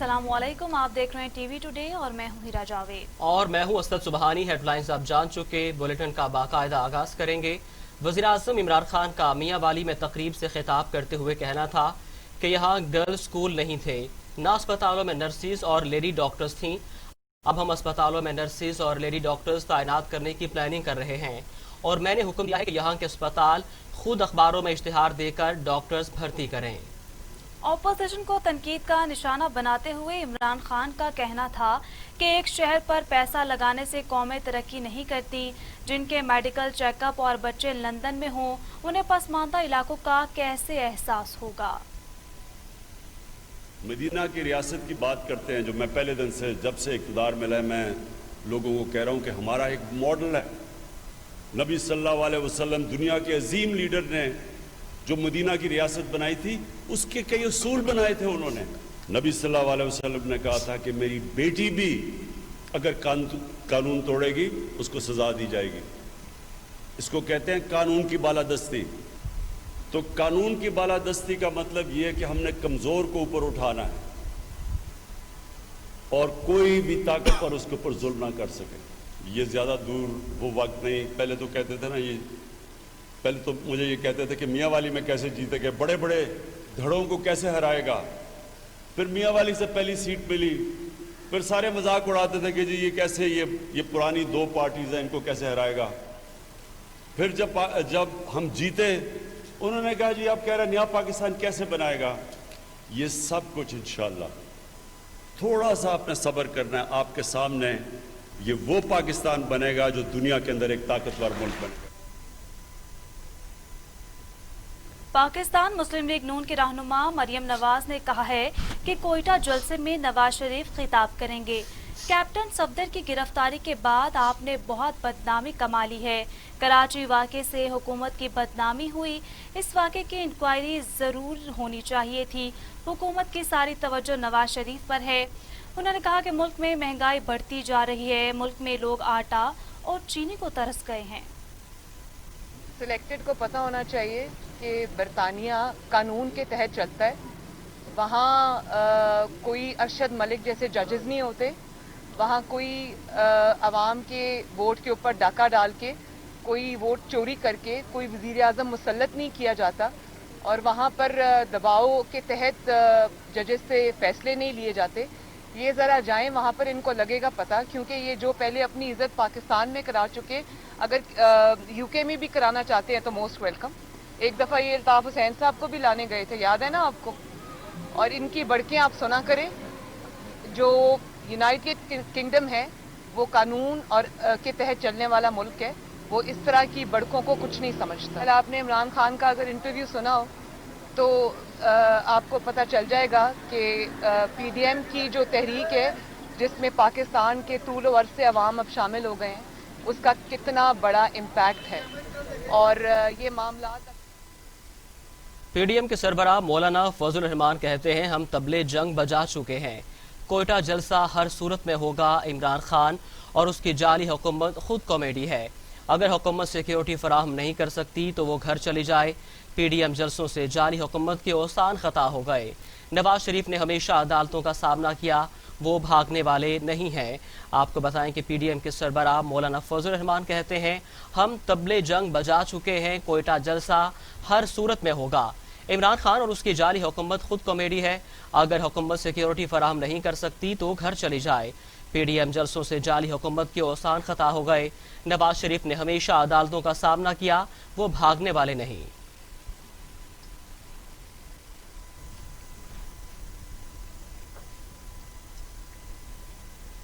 अस्सलाम वालेकुम, आप देख रहे हैं टीवी टुडे और मैं हूं हीरा जावेद। और मैं हूं असद सुबहानी। हेडलाइंस आप जान चुके, बुलेटिन का बाकायदा आगाज करेंगे। वज़ीर-ए-आज़म इमरान खान का मियां वाली में तकरीब से खिताब करते हुए कहना था कि यहाँ गर्ल्स स्कूल नहीं थे, ना अस्पतालों में नर्सिस और लेडी डॉक्टर्स थीं। अब हम अस्पतालों में नर्सिस और लेडी डॉक्टर्स तैनात करने की प्लानिंग कर रहे हैं और मैंने हुक्म दिया है कि यहाँ के अस्पताल खुद अखबारों में इश्तिहार देकर डॉक्टर्स भर्ती करें। ऑपोजिशन को तनकीद का निशाना बनाते हुए इमरान खान का कहना था कि एक शहर पर पैसा लगाने से कौमें तरक्की नहीं करती। जिनके मेडिकल चेकअप और बच्चे लंदन में हों, उन्हें पसमानदा इलाकों का कैसे एहसास होगा। मदीना की रियासत की बात करते हैं, जो मैं पहले दिन से जब से इक़्तिदार मिला है मैं लोगों को कह रहा हूँ कि हमारा एक मॉडल है। नबी सल्लल्लाहु अलैहि वसल्लम, दुनिया के अजीम लीडर ने जो मदीना की रियासत बनाई थी, उसके कई उसूल बनाए थे उन्होंने। नबी सल्लल्लाहु अलैहि वसल्लम ने कहा था कि मेरी बेटी भी अगर कानून तोड़ेगी उसको सजा दी जाएगी। इसको कहते हैं कानून की बालादस्ती। तो कानून की बालादस्ती का मतलब ये है कि हमने कमजोर को ऊपर उठाना है और कोई भी ताकतवर उसके ऊपर जुल्म ना कर सके। ये ज्यादा दूर वो वक्त नहीं। पहले तो कहते थे ना, पहले तो मुझे ये कहते थे कि मियाँ वाली में कैसे जीतेगा, बड़े बड़े धड़ों को कैसे हराएगा। फिर मियाँ वाली से पहली सीट मिली, फिर सारे मजाक उड़ाते थे कि जी ये कैसे, ये पुरानी दो पार्टीज हैं, इनको कैसे हराएगा। फिर जब हम जीते, उन्होंने कहा जी आप कह रहे हैं नया पाकिस्तान कैसे बनाएगा। ये सब कुछ इंशाअल्लाह थोड़ा सा आपने सब्र करना है, आपके सामने ये वो पाकिस्तान बनेगा जो दुनिया के अंदर एक ताकतवर मुल्क बनेगा। पाकिस्तान मुस्लिम लीग नून के रहनुमा मरियम नवाज ने कहा है कि कोयटा जलसे में नवाज शरीफ खिताब करेंगे। कैप्टन सफदर की गिरफ्तारी के बाद आपने बहुत बदनामी कमा ली है। कराची वाक़े से हुकूमत की बदनामी हुई, इस वाक़े की इंक्वायरी ज़रूर होनी चाहिए थी। हुकूमत की सारी तवज्जो नवाज शरीफ पर है। उन्होंने कहा कि मुल्क में महंगाई बढ़ती जा रही है, मुल्क में लोग आटा और चीनी को तरस गए हैं। सिलेक्टेड को पता होना चाहिए कि बरतानिया कानून के तहत चलता है। वहाँ कोई अरशद मलिक जैसे जजेस नहीं होते। वहाँ कोई अवाम के वोट के ऊपर डाका डाल के, कोई वोट चोरी करके कोई वज़ीर आज़म मुसल्लत नहीं किया जाता। और वहाँ पर दबाव के तहत जजेस से फैसले नहीं लिए जाते। ये ज़रा जाएं वहाँ पर, इनको लगेगा पता। क्योंकि ये जो पहले अपनी इज़्ज़त पाकिस्तान में करा चुके, अगर यूके में भी कराना चाहते हैं तो मोस्ट वेलकम। एक दफ़ा ये अल्ताफ़ हुसैन साहब को भी लाने गए थे, याद है ना आपको। और इनकी बड़कें आप सुना करें। जो यूनाइटेड किंगडम है वो कानून और के तहत चलने वाला मुल्क है, वो इस तरह की बड़कों को कुछ नहीं समझता। आपने इमरान खान का अगर इंटरव्यू सुना हो तो आपको पता चल जाएगा कि पीडीएम की जो तहरीक है, जिसमें पाकिस्तान के तूल व अर्ज़ से अवाम अब शामिल हो गए हैं, उसका कितना बड़ा इम्पैक्ट है। और ये मामला पीडीएम के सरबराह मौलाना फजल रहमान कहते हैं, हम तबले जंग बजा चुके हैं। कोयटा जलसा हर सूरत में होगा। इमरान खान और उसकी जाली हुकूमत खुद कॉमेडी है। अगर हुकूमत सिक्योरिटी फराहम नहीं कर सकती तो वो घर चली जाए। पीडीएम जलसों से जाली हुकूमत के औसान खता हो गए। नवाज शरीफ ने हमेशा अदालतों का सामना किया, वो भागने वाले नहीं हैं। आपको बताएं कि पीडीएम के सरबराह मौलाना फजल रहमान कहते हैं, हम तबले जंग बजा चुके हैं। कोयटा जलसा हर सूरत में होगा। इमरान खान और उसकी जाली हुकूमत खुद कॉमेडी है। अगर हुकूमत सिक्योरिटी फराहम नहीं कर सकती तो घर चली जाए। पीडीएम जलसों से जाली हुकूमत के औसान खता हो गए। नवाज शरीफ ने हमेशा अदालतों का सामना किया, वो भागने वाले नहीं।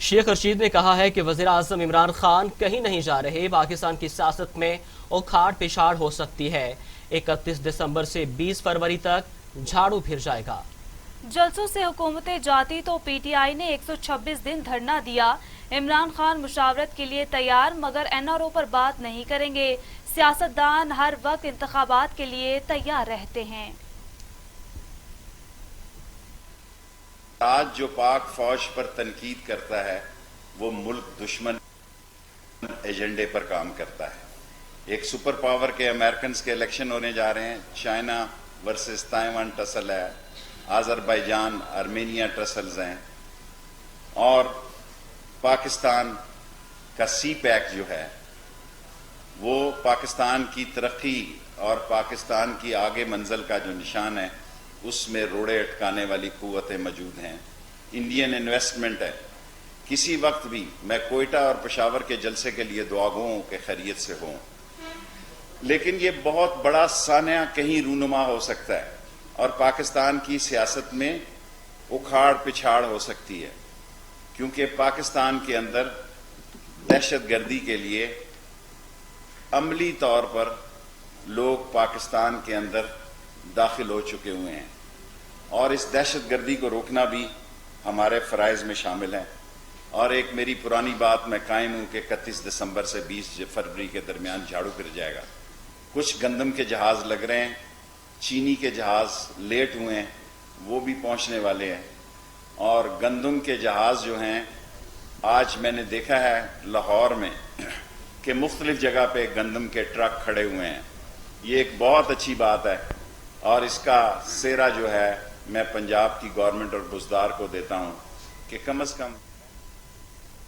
शेख रशीद ने कहा है कि वज़ीर आज़म इमरान खान कहीं नहीं जा रहे। पाकिस्तान की सियासत में उखाड़ पिछाड़ हो सकती है। 31 दिसंबर से 20 फरवरी तक झाड़ू फिर जाएगा। जलसों से हुकूमतें जाती तो पीटीआई ने 126 दिन धरना दिया। इमरान खान मुशावरत के लिए तैयार, मगर एनआरओ पर बात नहीं करेंगे। सियासतदान हर वक्त इंतखाबात के लिए तैयार रहते हैं। आज जो पाक फौज पर तनकीद करता है वो मुल्क दुश्मन एजेंडे पर काम करता है। एक सुपर पावर के अमेरिकन के इलेक्शन होने जा रहे हैं। चाइना वर्सेस ताइवान टसल है, आज़रबाईजान आर्मेनिया टसल्स हैं। اور پاکستان کا سی پیک جو ہے وہ پاکستان کی ترقی اور پاکستان کی آگے منزل کا جو نشان ہے اس میں روڑے اٹکانے والی قوتیں موجود ہیں. انڈین انویسٹمنٹ ہے. کسی وقت بھی میں کوئٹہ اور پشاور کے جلسے کے لیے دعا گو ہوں کہ خیریت سے ہوں، لیکن یہ بہت بڑا سانحہ کہیں رونما ہو سکتا ہے اور پاکستان کی سیاست میں اکھاڑ پچھاڑ ہو سکتی ہے، کیونکہ پاکستان کے اندر دہشت گردی کے لیے عملی طور پر لوگ پاکستان کے اندر داخل ہو چکے ہوئے ہیں، اور اس دہشت گردی کو روکنا بھی ہمارے فرائض میں شامل ہے. اور ایک میری پرانی بات میں قائم ہوں کہ 31 دسمبر سے 20 فروری کے درمیان جھاڑو پھر جائے گا. کچھ گندم کے جہاز لگ رہے ہیں، چینی کے جہاز لیٹ ہوئے ہیں، وہ بھی پہنچنے والے ہیں. اور گندم کے جہاز جو ہیں، آج میں نے دیکھا ہے لاہور میں کہ مختلف جگہ پہ گندم کے ٹرک کھڑے ہوئے ہیں. یہ ایک بہت اچھی بات ہے، اور اس کا سہرا جو ہے میں پنجاب کی گورنمنٹ اور بزدار کو دیتا ہوں کہ کم از کم.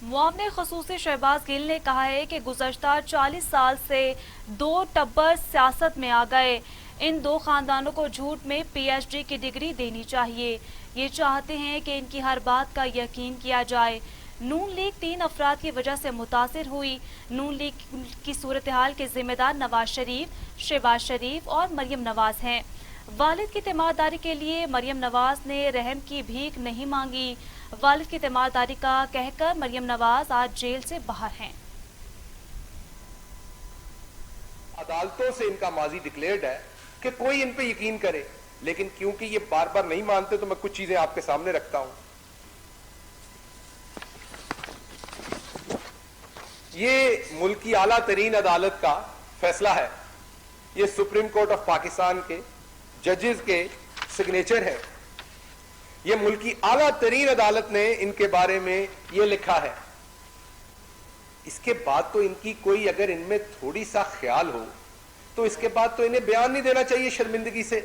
معاون خصوصی شہباز گل نے کہا ہے کہ گزشتہ 40 سال سے 2 ٹبر سیاست میں آ گئے. ان 2 خاندانوں کو جھوٹ میں پی ایچ ڈی کی ڈگری دینی چاہیے. یہ چاہتے ہیں کہ ان کی ہر بات کا یقین کیا جائے. نون لیگ 3 افراد کی وجہ سے متاثر ہوئی. نون لیگ کی صورتحال کے ذمہ دار نواز شریف، شہباز شریف اور مریم نواز ہیں. والد کی تیمارداری کے لیے مریم نواز نے رحم کی بھیک نہیں مانگی. والد کی تیمارداری کا کہہ کر مریم نواز آج جیل سے باہر ہیں. عدالتوں سے ان کا ماضی ڈکلیئرڈ ہے کہ کوئی ان پہ یقین کرے، لیکن کیونکہ یہ بار بار نہیں مانتے تو میں کچھ چیزیں آپ کے سامنے رکھتا ہوں. یہ ملک کی اعلیٰ ترین عدالت کا فیصلہ ہے. یہ سپریم کورٹ آف پاکستان کے ججز کے سگنیچر ہے. یہ ملک کی اعلیٰ ترین عدالت نے ان کے بارے میں یہ لکھا ہے. اس کے بعد تو ان کی کوئی اگر ان میں تھوڑی سا خیال ہو تو اس کے بعد تو انہیں بیان نہیں دینا چاہیے شرمندگی سے.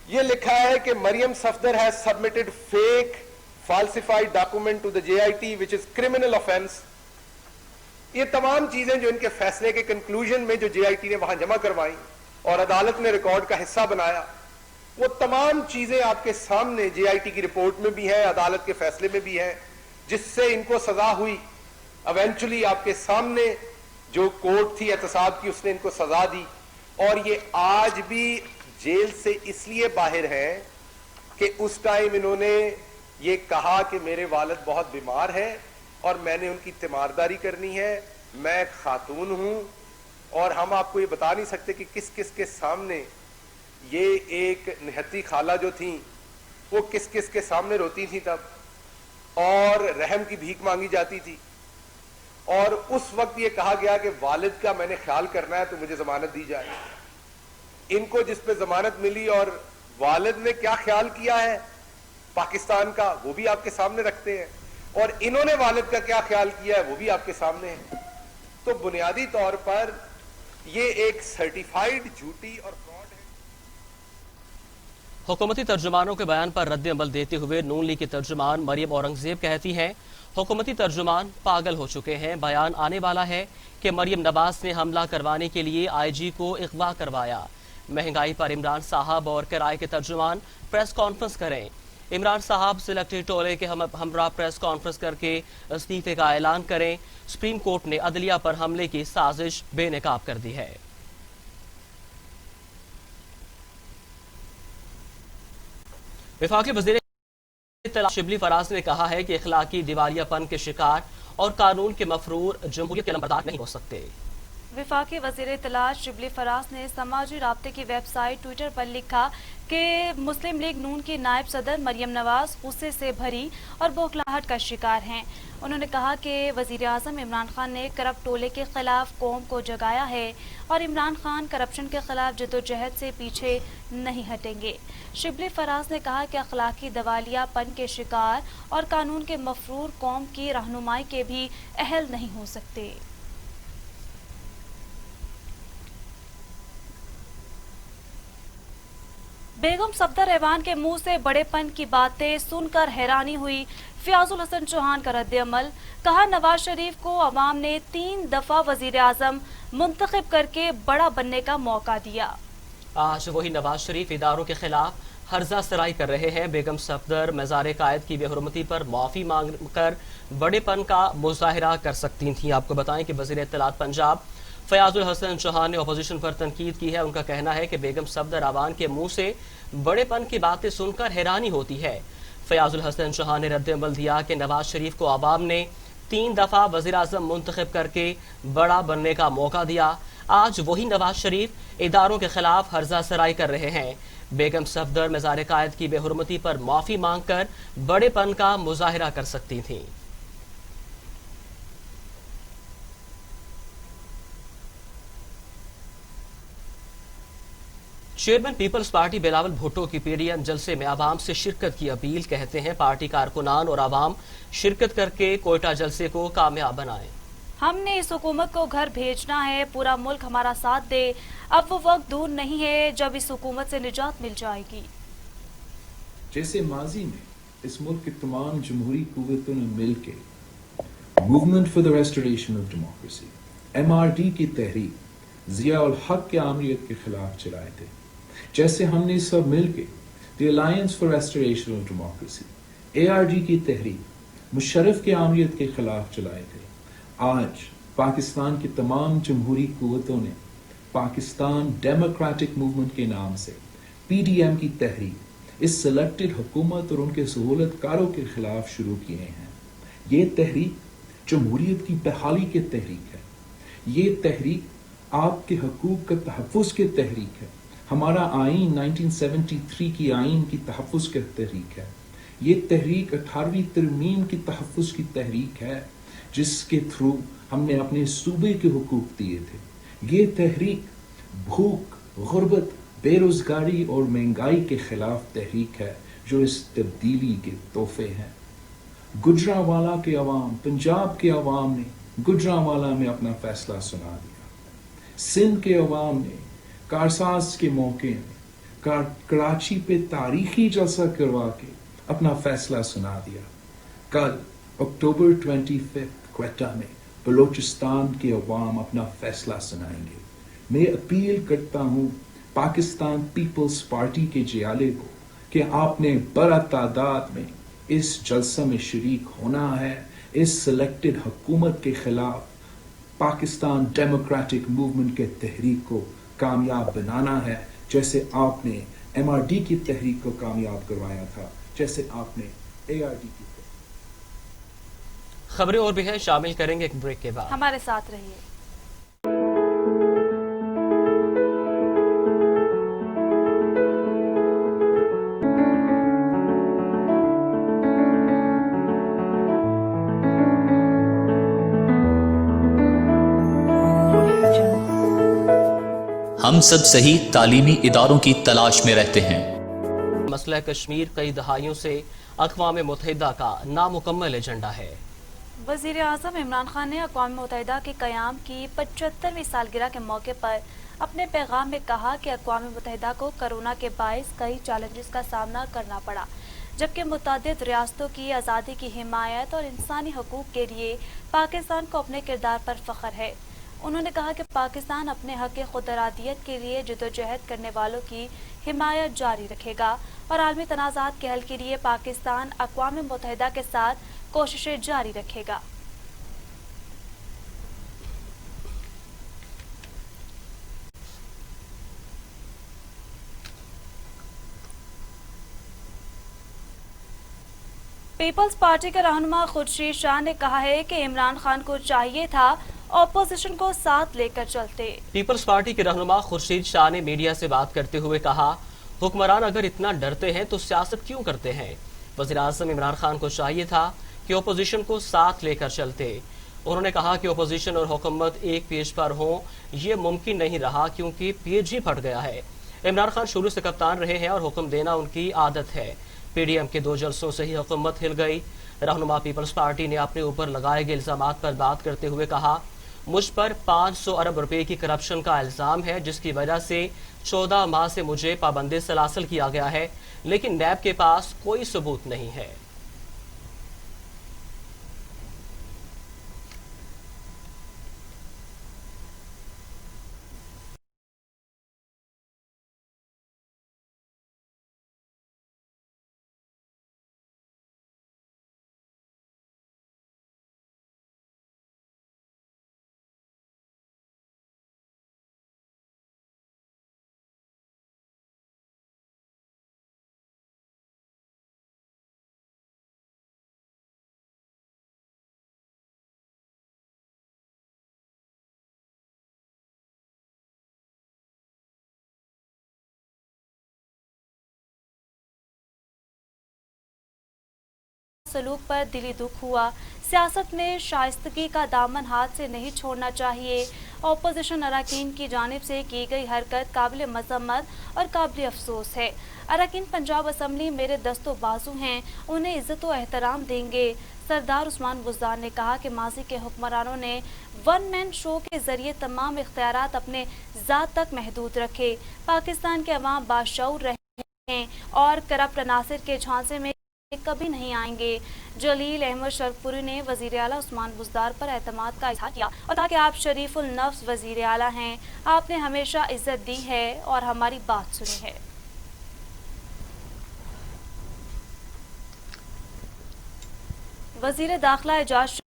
یہ لکھا ہے کہ مریم Safdar has submitted fake falsified document to the JIT which is criminal offense. یہ تمام چیزیں جو ان کے فیصلے کے کنکلوژن میں جو JIT نے وہاں جمع کروائیں اور عدالت نے ریکارڈ کا حصہ بنایا، وہ تمام چیزیں آپ کے سامنے JIT کی رپورٹ میں بھی ہیں، عدالت کے فیصلے میں بھی ہیں، جس سے ان کو سزا ہوئی. ایونچولی آپ کے سامنے جو کورٹ تھی احتساب کی، اس نے ان کو سزا دی. اور یہ آج بھی جیل سے اس لیے باہر ہیں کہ اس ٹائم انہوں نے یہ کہا کہ میرے والد بہت بیمار ہیں اور میں نے ان کی تیمارداری کرنی ہے. میں ایک خاتون ہوں اور ہم آپ کو یہ بتا نہیں سکتے کہ کس کس کے سامنے یہ ایک نہتی خالہ جو تھیں وہ کس کس کے سامنے روتی تھیں تب، اور رحم کی بھیک مانگی جاتی تھی. اور اس وقت یہ کہا گیا کہ والد کا میں نے خیال کرنا ہے تو مجھے ضمانت دی جائے. ان کو جس پہ ضمانت ملی اور والد نے کیا خیال کیا ہے پاکستان کا وہ بھی آپ کے سامنے رکھتے ہیں، اور انہوں نے والد کا کیا خیال کیا ہے وہ بھی آپ کے سامنے ہے. تو بنیادی طور پر یہ ایک سرٹیفائیڈ جھوٹی اور فراڈ ہے. حکومتی ترجمانوں کے بیان پر رد عمل دیتے ہوئے نون لیگ کی ترجمان مریم اورنگزیب کہتی ہیں حکومتی ترجمان پاگل ہو چکے ہیں. بیان آنے والا ہے کہ مریم نواز نے حملہ کروانے کے لیے IG کو اغوا کروایا. مہنگائی پر عمران صاحب اور کرائے کے ترجمان پریس کانفرنس کریں. عمران صاحب سلیکٹڈ ٹولے کے ہمراہ پریس کانفرنس کر کے استعفے کا اعلان کریں. سپریم کورٹ نے عدلیہ پر حملے کی سازش بے نقاب کر دی ہے. وفاقی وزیر اطلاع شبلی فراز نے کہا ہے کہ اخلاقی دیوالیہ پن کے شکار اور قانون کے مفرور جمہوریت کے نمبردار نہیں ہو سکتے. وفاقی وزیر اطلاع شبلی فراز نے سماجی رابطے کی ویب سائٹ ٹویٹر پر لکھا کہ مسلم لیگ نون کی نائب صدر مریم نواز غصے سے بھری اور بوکھلاہٹ کا شکار ہیں. انہوں نے کہا کہ وزیر اعظم عمران خان نے کرپٹ ٹولے کے خلاف قوم کو جگایا ہے اور عمران خان کرپشن کے خلاف جدوجہد سے پیچھے نہیں ہٹیں گے. شبلی فراز نے کہا کہ اخلاقی دیوالیہ پن کے شکار اور قانون کے مفرور قوم کی رہنمائی کے بھی اہل نہیں ہو سکتے. बेगम सफदर रहमान के मुंह से बड़ेपन की बातें सुनकर हैरानी हुई फयाजुल हसन चौहान का रद्द-ए-अमल। कहा, नवाज शरीफ को अवाम ने 3 दफा वजीर आजम मुंतखब करके बड़ा बनने का मौका दिया। आज वही नवाज शरीफ इदारों के खिलाफ हर्जा सराई कर रहे हैं। बेगम सफदर मज़ार कायद की बेहुरमती पर माफ़ी मांग कर बड़ेपन का मुजाहिरा कर सकती थीं। आपको बताएं कि वज़ीर इत्तलात पंजाब फयाजुल हसन चौहान ने अपोजिशन पर तनकीद की है। उनका कहना है कि बेगम सफदर आवान के मुंह से बड़ेपन की बातें सुनकर हैरानी होती है। फयाजुल हसन चौहान ने रद्द-ए-अमल दिया कि नवाज शरीफ को आवाम ने 3 दफा वज़ीर आज़म मुंतखब करके बड़ा बनने का मौका दिया। आज वही नवाज शरीफ इदारों के खिलाफ हर्जा सराई कर रहे हैं। बेगम सफदर मज़ार कायद की बेहुरमती पर माफी मांगकर बड़ेपन का मुजाहिरा कर सकती थीं। चेयरमैन पीपल्स पार्टी बिलावल भुट्टो की पीडीएम जलसे में आवाम से शिरकत की अपील। कहते हैं पार्टी कारकुनान और आवाम शिरकत करके कोयटा जलसे को कामयाब बनाएं। हमने इस हुकूमत को घर भेजना है, पूरा मुल्क हमारा साथ दे। अब वो वक्त दूर नहीं है जब इस हुकूमत से निजात मिल जाएगी। जैसे माजी में इस मुल्क की तमाम जमहूरी कुव्वतों ने मिलकर movement for the restoration of democracy MRD की तहरीक जिया उल हक के आमरीत के खिलाफ चलाए थे, जैसे हमने सब मिलकर the alliance for restoration of democracy ARD की तहरीक मुशर्रफ के आमरीत के खिलाफ चलाए थे, आज पाकिस्तान की तमाम जमहूरी कुव्वतों ने पाकिस्तान डेमोक्रेटिक मूवमेंट के नाम से PDM की तहरीक इस सिलेक्टेड हुकूमत और उनके सहूलतकारों के खिलाफ शुरू किए हैं। ये तहरीक जमहूरियत की बहाली की तहरीक है। ये तहरीक आपके हकूक का तहफ़्फ़ुज़ की तहरीक है। हमारा आइन 1973 की आइन की तहफ़्फ़ुज़ की तहरीक है। ये तहरीक 18वीं तरमीम की तहफ़्फ़ुज़ की तहरीक है, जिसके थ्रू हमने अपने सूबे के हुकूक दिए थे। ये तहरीक भूख, गुर्बत, बेरोजगारी और महंगाई के खिलाफ तहरीक है, जो इस तब्दीली के तोहफे हैं। गुजरांवाला के अवाम, पंजाब के अवाम ने गुजरांवाला में अपना फैसला सुना दिया। सिंध के अवाम ने कारसाज के मौके में कराची पे तारीखी जलसा करवा के अपना फैसला सुना दिया। कल अक्टूबर 25 क्वेटा में बलोचिस्तान के अवाम अपना फैसला सुनाएंगे। मैं अपील करता हूँ पाकिस्तान पीपल्स पार्टी के जियाले को कि आपने बड़ा तादाद में इस जलसा में शरीक होना है। इस सिलेक्टेड हुकूमत के खिलाफ पाकिस्तान डेमोक्रेटिक मूवमेंट के तहरीक को कामयाब बनाना है, जैसे आपने MRD की तहरीक को कामयाब करवाया था, जैसे आपने ARD की। खबरें और भी हैं, शामिल करेंगे एक ब्रेक के बाद। हमारे साथ रहिए। हम सब सही तालीमी इदारों की तलाश में रहते हैं। मसला कश्मीर कई दहाइयों से अक़वाम मुत्तहिदा का नामुकम्मल एजेंडा है। वज़ीर आज़म इमरान खान ने अक़वाम मुत्तहिदा के क़याम की 75वीं सालगिरह के मौके पर अपने पैगाम में कहा कि अक़वाम मुत्तहिदा को कोरोना के बाइस कई चैलेंजेस का सामना करना पड़ा, जबकि मुतअद्दिद रियासतों की आज़ादी की हिमायत और इंसानी हकूक़ के लिए पाकिस्तान को अपने किरदार पर फ़ख्र है। उन्होंने कहा कि पाकिस्तान अपने हक़ खुदरादियत के लिए जदोजहद करने वालों की हिमायत जारी रखेगा और आलमी तनाज़ात के हल के लिए पाकिस्तान अक़वाम मुत्तहिदा के साथ कोशिशें जारी रखेगा। पीपल्स पार्टी के रहनुमा खुर्शीद शाह ने कहा है कि इमरान खान को चाहिए था ऑपोजिशन को साथ लेकर चलते। पीपल्स पार्टी के रहनुमा खुर्शीद शाह ने मीडिया से बात करते हुए कहा, हुक्मरान अगर इतना डरते हैं तो सियासत क्यों करते हैं। वज़ीर आज़म इमरान खान को चाहिए था कि ओपोजिशन को साथ लेकर चलते। उन्होंने कहा कि ओपोजिशन और हुकूमत एक पेज पर हो, ये मुमकिन नहीं रहा क्योंकि पेज ही फट गया है। इमरान खान शुरू से कप्तान रहे हैं और हुक्म देना उनकी आदत है। PDM के 2 जलसों से ही हुकूमत हिल गई। रहनुमा पीपल्स पार्टी ने अपने ऊपर लगाए गए इल्जामात पर बात करते हुए कहा, مجھ پر 500 ارب روپے کی کرپشن کا الزام ہے، جس کی وجہ سے 14 ماہ سے مجھے پابند سلاسل کیا گیا ہے، لیکن نیب کے پاس کوئی ثبوت نہیں ہے۔ سلوک پر دلی دکھ ہوا، سیاست میں شائستگی کا دامن ہاتھ سے نہیں چھوڑنا چاہیے۔ اپوزیشن اراکین کی جانب سے کی گئی حرکت قابل مذمت اور قابل افسوس ہے۔ اراکین پنجاب اسمبلی میرے دست و بازو ہیں، انہیں عزت و احترام دیں گے۔ سردار عثمان بزدار نے کہا کہ ماضی کے حکمرانوں نے ون مین شو کے ذریعے تمام اختیارات اپنے ذات تک محدود رکھے۔ پاکستان کے عوام باشعور رہے ہیں اور کرپٹ عناصر کے جھانسے میں کبھی نہیں آئیں گے۔ جلیل احمد شرفپوری نے وزیر اعلیٰ عثمان بزدار پر اعتماد کا اظہار کیا اور کہا کہ آپ شریف النفس وزیر اعلیٰ ہیں، آپ نے ہمیشہ عزت دی ہے اور ہماری بات سنی ہے۔ وزیر داخلہ اعجاز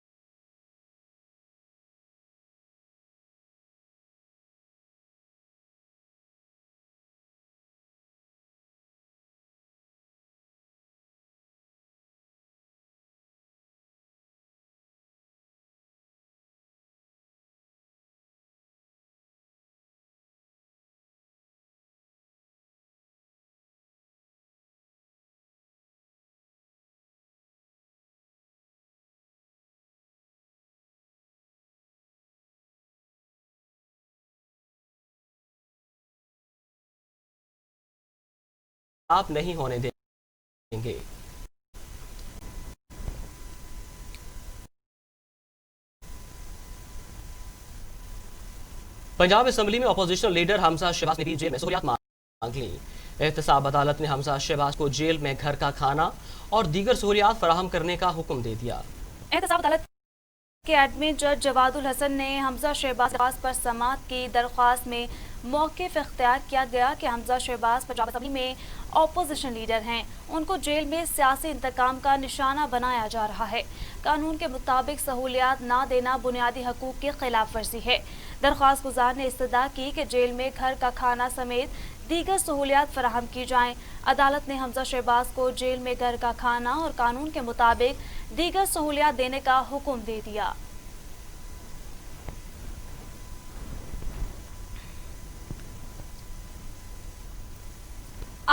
آپ نہیں ہونے دیں گے۔ پنجاب اسمبلی میں اپوزیشن لیڈر حمزہ شہباز نے بھی جیل میں سہولیات مانگ لی۔ احتساب عدالت نے حمزہ شہباز کو جیل میں گھر کا کھانا اور دیگر سہولیات فراہم کرنے کا حکم دے دیا۔ احتساب عدالت کے ایڈمن جج جواد الحسن نے حمزہ شہباز پر سماعت کی درخواست میں موقف اختیار کیا گیا کہ حمزہ شہباز پنجاب اسمبلی میں اپوزیشن لیڈر ہیں، ان کو جیل میں سیاسی انتقام کا نشانہ بنایا جا رہا ہے۔ قانون کے مطابق سہولیات نہ دینا بنیادی حقوق کی خلاف ورزی ہے۔ درخواست گزار نے استدعا کی کہ جیل میں گھر کا کھانا سمیت دیگر سہولیات فراہم کی جائیں۔ عدالت نے حمزہ شہباز کو جیل میں گھر کا کھانا اور قانون کے مطابق دیگر سہولیات دینے کا حکم دے دیا۔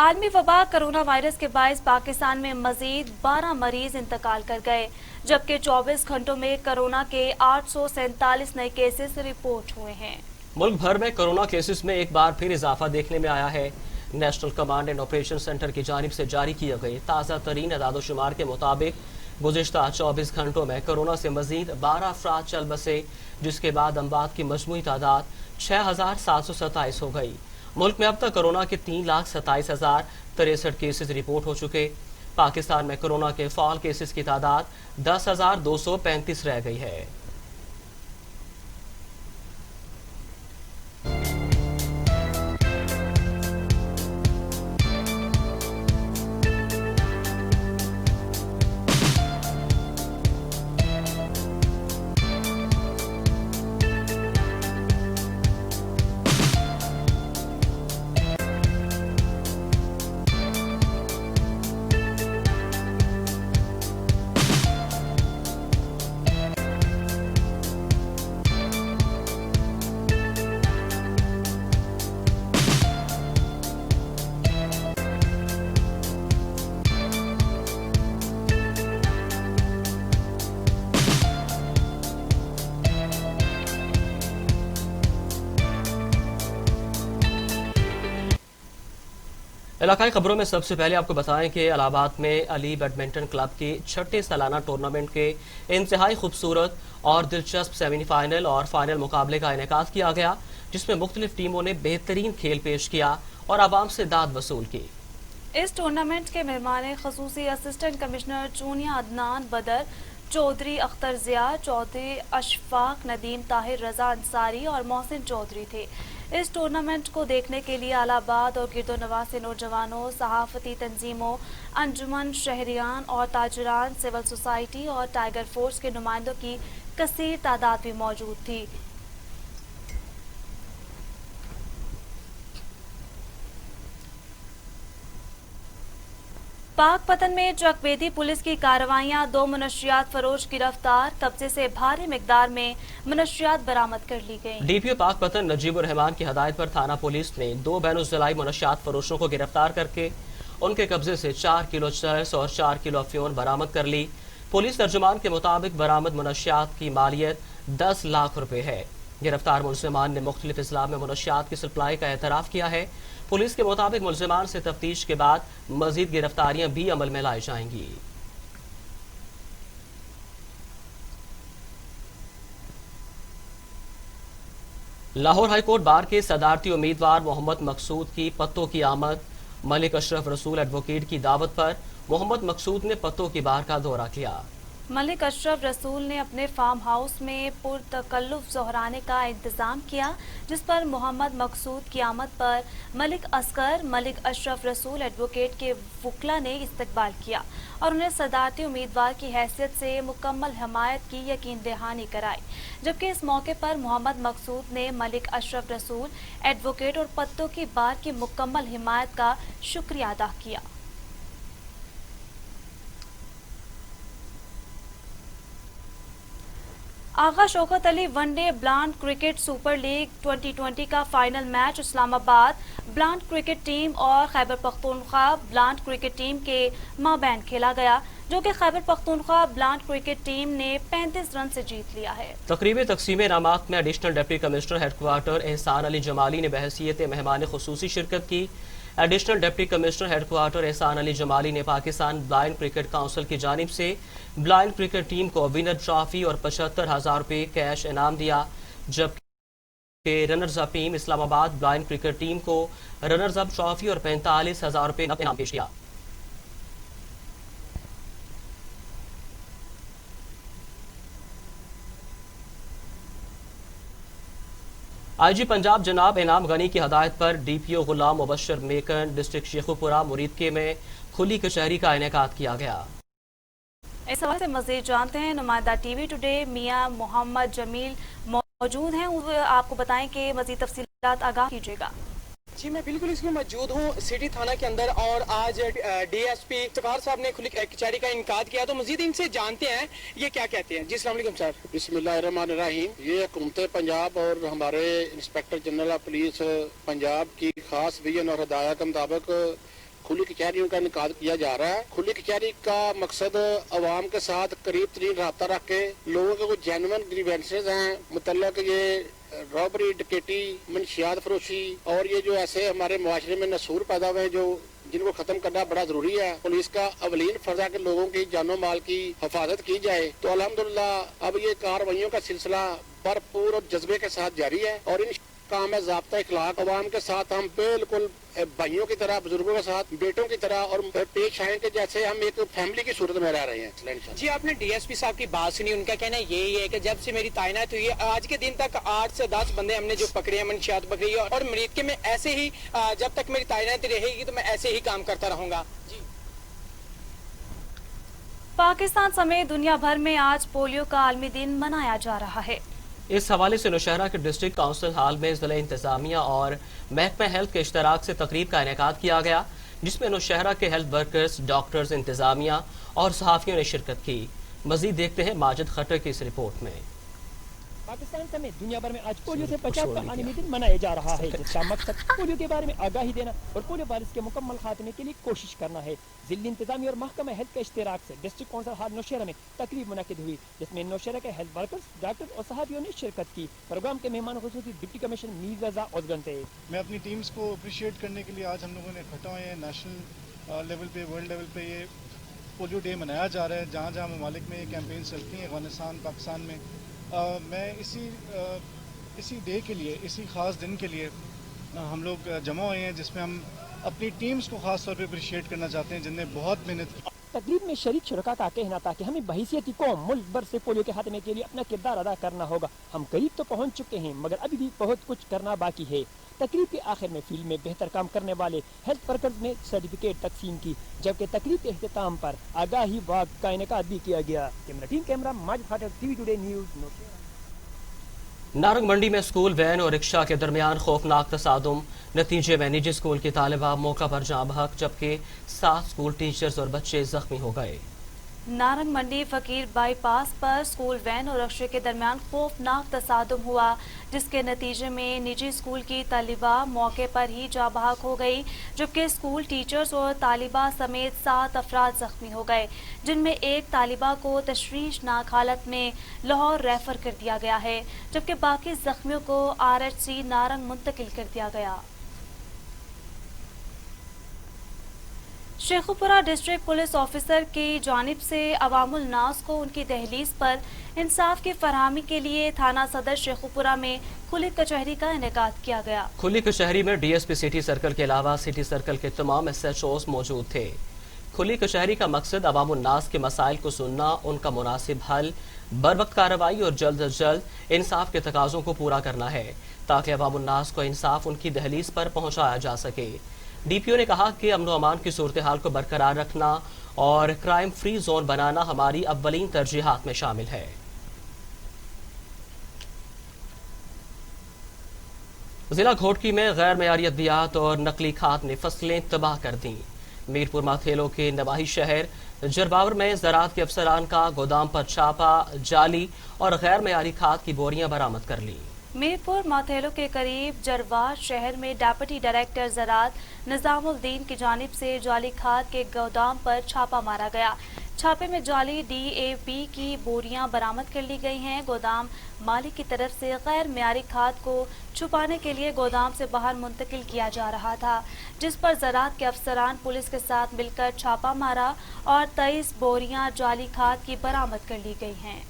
عالمی وبا کرونا وائرس کے باعث پاکستان میں مزید 12 مریض انتقال کر گئے، جبکہ 24 گھنٹوں میں کرونا کے 847 نئے کیسز رپورٹ ہوئے ہیں۔ ملک بھر میں کرونا کیسز میں ایک بار پھر اضافہ دیکھنے میں آیا ہے۔ National command and operation centre کی جانب سے جاری کیے گئے تازہ ترین اعداد و شمار کے مطابق گزشتہ 24 گھنٹوں میں کرونا سے مزید 12 افراد چل بسے، جس کے بعد اموات کی مجموعی تعداد 6727 ہو گئی۔ ملک میں اب تک کرونا کے 3,27,063 کیسز رپورٹ ہو چکے۔ پاکستان میں کرونا کے فعال کیسز کی تعداد 10,235 رہ گئی ہے۔ علاقائی خبروں میں سب سے پہلے آپ کو بتائیں کہ الہ آباد میں علی بیڈمنٹن کلب کے 6 سالانہ ٹورنامنٹ کے انتہائی خوبصورت اور دلچسپ سیمی فائنل اور فائنل مقابلے کا انعقاد کیا گیا، جس میں مختلف ٹیموں نے بہترین کھیل پیش کیا اور عوام سے داد وصول کی۔ اس ٹورنامنٹ کے مہمان خصوصی اسسٹنٹ کمشنر چونیا عدنان بدر، چودھری اختر ضیاء، چودھری اشفاق ندیم، طاہر رضا انصاری اور محسن چودھری تھے۔ اس ٹورنامنٹ کو دیکھنے کے لیے الہ آباد اور گرد و نواح سے نوجوانوں، صحافتی تنظیموں، انجمن شہریان اور تاجران، سول سوسائٹی اور ٹائیگر فورس کے نمائندوں کی کثیر تعداد بھی موجود تھی۔ پاک پتن میں چکبیدی پولیس کی کارروائیاں، 2 منشیات فروش گرفتار، قبضے سے بھاری مقدار میں منشیات برآمد کر لی گئیں۔ ڈی پی او پاک پتن نجیب الرحمان کی ہدایت پر تھانہ پولیس نے 2 بین الضلعی منشیات فروشوں کو گرفتار کر کے ان کے قبضے سے 4 کلو چرس اور 4 کلو افیون برآمد کر لی۔ پولیس ترجمان کے مطابق برآمد منشیات کی مالیت 10 لاکھ روپے ہے۔ گرفتار ملزمان نے مختلف اضلاع میں منشیات کی سپلائی کا اعتراف کیا ہے۔ پولیس کے مطابق ملزمان سے تفتیش کے بعد مزید گرفتاریاں بھی عمل میں لائی جائیں گی۔ لاہور ہائی کورٹ بار کے صدارتی امیدوار محمد مقصود کی پتوں کی آمد۔ ملک اشرف رسول ایڈوکیٹ کی دعوت پر محمد مقصود نے پتوں کی بار کا دورہ کیا۔ ملک اشرف رسول نے اپنے فارم ہاؤس میں پرتکلف ظہرانے کا انتظام کیا، جس پر محمد مقصود کی آمد پر ملک اصغر، ملک اشرف رسول ایڈوکیٹ کے وکلاء نے استقبال کیا اور انہیں صدارتی امیدوار کی حیثیت سے مکمل حمایت کی یقین دہانی کرائی، جبکہ اس موقع پر محمد مقصود نے ملک اشرف رسول ایڈوکیٹ اور پتوں کی بار کی مکمل حمایت کا شکریہ ادا کیا۔ Agha Shaukat Ali one day blind cricket super league 2020 کا فائنل میچ اسلام آباد بلانڈ کرکٹ ٹیم اور خیبر پختونخوا بلانڈ کرکٹ ٹیم کے مابین کھیلا گیا، جو کہ خیبر پختونخوا بلانڈ کرکٹ ٹیم نے 35 رن سے جیت لیا ہے۔ تقریب تقسیم انعامات میں additional deputy commissioner head quarter احسان علی جمالی نے بحیثیت مہمان خصوصی شرکت کی۔ Additional deputy commissioner head quarter احسان علی جمالی نے پاکستان بلائنڈ کرکٹ کونسل کی جانب سے بلائنڈ کرکٹ ٹیم کو ونر ٹرافی اور 75,000 روپے کیش انعام دیا، جبکہ رنرز اپ ٹیم اسلام آباد بلائنڈ کرکٹ ٹیم کو رنرز اپ ٹرافی اور 45,000 روپے انعام پیش کیا۔ آئی جی پنجاب جناب انعام غنی کی ہدایت پر ڈی پی او غلام مبشر میکن ڈسٹرکٹ شیخوپورہ مریدکے میں کھلی کچہری کا انعقاد کیا گیا۔ اس حوالے سے مزید جانتے ہیں نمائندہ ٹی وی ٹوڈے میاں محمد جمیل موجود ہیں، آپ کو بتائیں کہ مزید تفصیلات آگاہ کیجیے گا۔ جی میں بالکل اس میں موجود ہوں سٹی تھانہ کے اندر، اور آج ڈی ایس پی افتخار صاحب نے کھلی کچہری کا انعقاد کیا، تو مزید ان سے جانتے ہیں یہ کیا کہتے ہیں۔ جی السلام علیکم سر۔ بسم اللہ الرحمن الرحیم۔ یہ حکومت پنجاب اور ہمارے inspector general of police Punjab کی خاص ویژن اور ہدایات کے مطابق کھلی کچہریوں کا انعقاد کیا جا رہا ہے۔ کھلی کچہری کا مقصد عوام کے ساتھ قریب ترین رابطہ رکھ کے لوگوں کے کچھ جینون گریوینسز ہیں متعلق یہ رابری، ڈکیٹی، منشیات فروشی اور یہ جو ایسے ہمارے معاشرے میں نسور پیدا ہوئے ہیں جو جن کو ختم کرنا بڑا ضروری ہے۔ پولیس کا اولین فرض ہے کہ لوگوں کی جان و مال کی حفاظت کی جائے، تو الحمدللہ اب یہ کارروائیوں کا سلسلہ بھرپور اور جذبے کے ساتھ جاری ہے، اور ان کام ہے ضابطہ اخلاق عوام کے ساتھ ہم بالکل بھائیوں کی طرح، بزرگوں کے ساتھ بیٹوں کی طرح اور پیش آئیں کہ جیسے ہم ایک فیملی کی صورت میں رہ رہے ہیں۔ جی آپ نے ڈی ایس پی صاحب کی بات سنی، ان کا کہنا یہی ہے کہ جب سے میری تعینات ہوئی ہے آج کے دن تک 8 سے 10 بندے ہم نے جو پکڑے ہیں، منشیات پکڑی ہے، اور مریدکے میں ایسے ہی جب تک میری تعینات رہے گی تو میں ایسے ہی کام کرتا رہوں گا۔ جی پاکستان سمیت دنیا بھر میں آج پولیو کا عالمی دن منایا جا رہا ہے۔ اس حوالے سے نوشہرہ کے ڈسٹرکٹ کونسل ہال میں ضلع انتظامیہ اور محکمہ ہیلتھ کے اشتراک سے تقریب کا انعقاد کیا گیا، جس میں نوشہرہ کے ہیلتھ ورکرز، ڈاکٹرز، انتظامیہ اور صحافیوں نے شرکت کی۔ مزید دیکھتے ہیں ماجد خٹر کی اس رپورٹ میں۔ पाकिस्तान समेत दुनिया भर में आज पोलियो से बचाव का आलमी दिन मनाया जा रहा है, जिसका मकसद पोलियो के बारे में आगाही देना और पोलियो वायरस के मुकम्मल खात्मे के लिए कोशिश करना है। जिला इंतजामी और महकमा हेल्थ के इश्तिराक से डिस्ट्रिक्ट कौंसिल हाल नौशहरा में तकरीब मुनक्किद हुई, जिसमें नौशहरा के हेल्थ वर्कर्स, डॉक्टर और सहाबियों ने शिरकत की। प्रोग्राम के मेहमान खुसूसी डिप्टी कमिश्नर मीर रजा उज़गन थे। मैं अपनी टीम्स को अप्रिशिएट करने के लिए आज हम लोगों ने इकट्ठा हुए हैं। नेशनल लेवल पे, वर्ल्ड लेवल पे ये पोलियो डे मनाया जा रहा है, जहाँ जहाँ ममालिक में ये कैंपेन चलती हैं, अफगानिस्तान, पाकिस्तान में। मैं इसी डे के लिए, इसी ख़ास दिन के लिए हम लोग जमा हुए हैं, जिसमें हम अपनी टीम्स को ख़ास तौर पे अप्रिशिएट करना चाहते हैं, जिनने बहुत मेहनत की। तकरीब में शरीक शुरका का कहना था कि हमें बहैसियती कौम मुल्क भर से पोलियो के खात्मे के लिए अपना किरदार अदा करना होगा। हम करीब तो पहुँच चुके हैं, मगर अभी भी बहुत कुछ करना बाकी है। तकरीब के आखिर में फील्ड में बेहतर काम करने वाले हेल्थ वर्कर्स ने सर्टिफिकेट तकसीम की, जबकि तकरीब के अख्तिताम पर आगाही वाक का इनेकाद भी किया गया। Camera Majid Khattar, TV today news. Narang Mandi में स्कूल वैन और रिक्शा के दरमियान खौफनाक तसादुम, नतीजे में निजी स्कूल की तालिबा मौका पर जाँ बहक, जबकि 7 स्कूल टीचर्स और बच्चे जख्मी हो गए। नारंग मंडी फकीर बाईपास पर स्कूल वैन और रिक्शे के दरमियान खौफनाक तसादुम हुआ, जिसके नतीजे में निजी स्कूल की तालिबा मौके पर ही जाँ बहक हो गई, जबकि स्कूल टीचर्स और तालिबा समेत 7 अफराद जख्मी हो गए, जिनमें एक तालिबा को तशवीशनाक हालत में लाहौर रेफर कर दिया गया है, जबकि बाकी जख्मियों को RHC नारंग मुंतकिल कर दिया गया। शेखुपुरा डिस्ट्रिक्ट पुलिस ऑफिसर की जानिब से अवामुल नास को उनकी दहलीज पर इंसाफ की फरहमी के लिए थाना सदर शेखुपुरा में खुली कचहरी का इनेकाद किया गया। खुली कचहरी में DSP सिटी सर्कल के अलावा सिटी सर्कल के तमाम SHOs मौजूद थे। खुली कचहरी का मकसद अवामुल नास के मसाइल को सुनना, उनका मुनासिब हल, बर वक्त कार्रवाई और जल्द अज जल्द इंसाफ के तकाजों को पूरा करना है, ताकि अवामुल नास को इंसाफ उनकी दहलीज पर पहुँचाया जा सके। DPO ने कहा कि अमन अमान की सूरत हाल को बरकरार रखना और क्राइम फ्री जोन बनाना हमारी अव्वलीन तरजीहात में शामिल है। जिला घोटकी में गैर मयारी अद्वियात और नकली खाद ने फसलें तबाह कर दी। मीरपुर माथेलो के नवाही शहर जरबावर में ज़राअत के अफसरान का गोदाम पर छापा, जाली और गैर मयारी खाद की बोरियां बरामद कर ली। मीरपुर माथेलो के करीब जरवार शहर में डेप्यूटी डायरेक्टर ज़राअत निजामुद्दीन की जानिब से जाली खाद के गोदाम पर छापा मारा गया। छापे में जाली DAP की बोरियां बरामद कर ली गई हैं। गोदाम मालिक की तरफ से गैर मियारी खाद को छुपाने के लिए गोदाम से बाहर मुंतकिल किया जा रहा था, जिस पर ज़राअत के अफसरान पुलिस के साथ मिलकर छापा मारा और 23 बोरियां जाली खाद की बरामद कर ली गई हैं।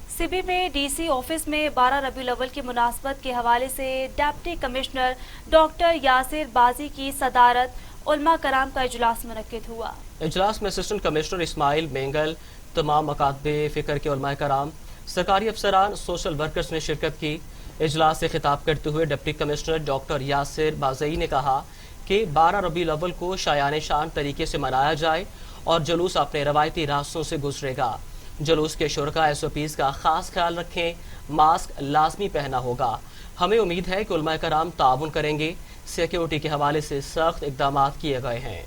सिबी में DC ऑफिस में 12 रबीउल अव्वल की मुनासबत के हवाले से डिप्टी कमिश्नर डॉक्टर यासिर बाजी की सदारत उलमा कराम का इजलास मुनक्किद हुआ। इजलास में असिस्टेंट कमिश्नर इस्माइल मेंगल, तमाम मकातबे फ़िक्र के उलमा कराम, सरकारी अफसरान, सोशल वर्कर्स ने शिरकत की। इजलास से खिताब करते हुए डिप्टी कमिश्नर डॉक्टर यासिर बाजी ने कहा कि 12 रबीउल अव्वल को शायान शान तरीके से मनाया जाए और जुलूस अपने रवायती रास्तों से गुजरेगा। जुलूस के शुरका SOPs का खास ख्याल रखें, मास्क लाजमी पहना होगा। हमें उम्मीद है कि उलमा कराम ताउन करेंगे। सिक्योरिटी के हवाले से सख्त इकदाम किए गए हैं।